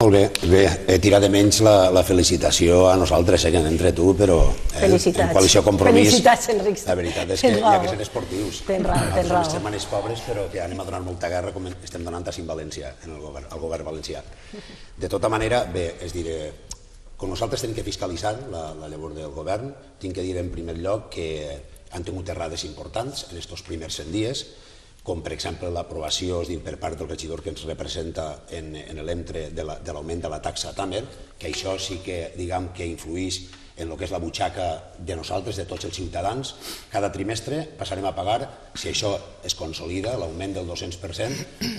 Molt bé, he tirat de menys la felicitació a nosaltres, que entre tu, però en coalició Compromís, Felicitats, Enric. la veritat és que hi ha que ser esportius. Tens raó. Nosaltres som germanes pobres, però que anem a donar molta guerra com estem donant a Cinc València, al govern valencià. De tota manera, bé, és dir, com nosaltres tenim que fiscalitzar la llavor del govern, tinc que dir en primer lloc que han tingut errades importants en aquests primers 100 dies, com per exemple l'aprovació per part del regidor que ens representa en l'entre de l'augment de la taxa Tamer, que això sí que diguem que influïx en el que és la butxaca de nosaltres, de tots els ciutadans. Cada trimestre passarem a pagar, si això es consolida, l'augment del 200%,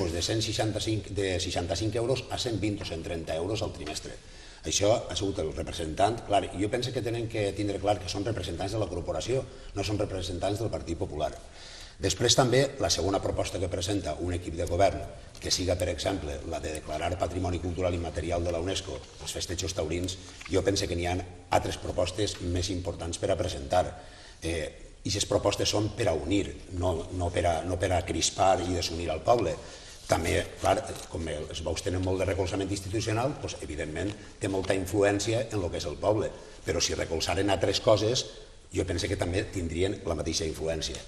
de 65 euros a 120 o 130 euros al trimestre. Això ha sigut el representant. Clar, jo penso que tenen que tindre clar que són representants de la corporació, no són representants del Partit Popular. Després també la segona proposta que presenta un equip de govern, que siga, per exemple, la de declarar Patrimoni Cultural Immaterial de la UNESCO, els festejos taurins, jo penso que n'hi ha altres propostes més importants per a presentar. I aquestes propostes són per a unir, no per a crispar i desunir al poble. També, clar, com els bous tenen molt de recolzament institucional, evidentment té molta influència en el que és el poble, però si recolzaren altres coses, jo penso que també tindrien la mateixa influència.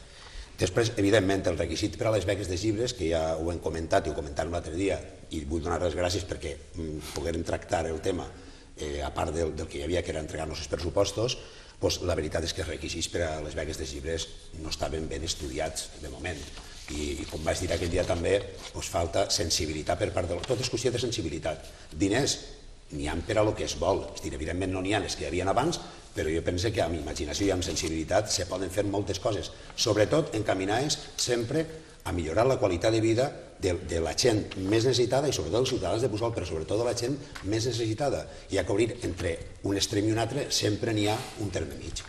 Després, evidentment, el requisit per a les beques de llibres, que ja ho hem comentat i ho comentàvem l'altre dia, i vull donar les gràcies perquè poguérem tractar el tema, a part del que hi havia, que era entregar-nos els pressupostos, la veritat és que els requisits per a les beques de llibres no estaven ben estudiats de moment. I com vaig dir aquell dia també, falta sensibilitat per part de... Tot és qüestió de sensibilitat. Diners n'hi ha per a lo que es vol. Evidentment no n'hi ha les que hi havia abans, però jo penso que amb imaginació i amb sensibilitat se poden fer moltes coses, sobretot encaminades sempre a millorar la qualitat de vida de la gent més necessitada i sobretot els ciutadans de Puçol, però sobretot de la gent més necessitada. I a cobrir entre un extrem i un altre sempre n'hi ha un terme mig.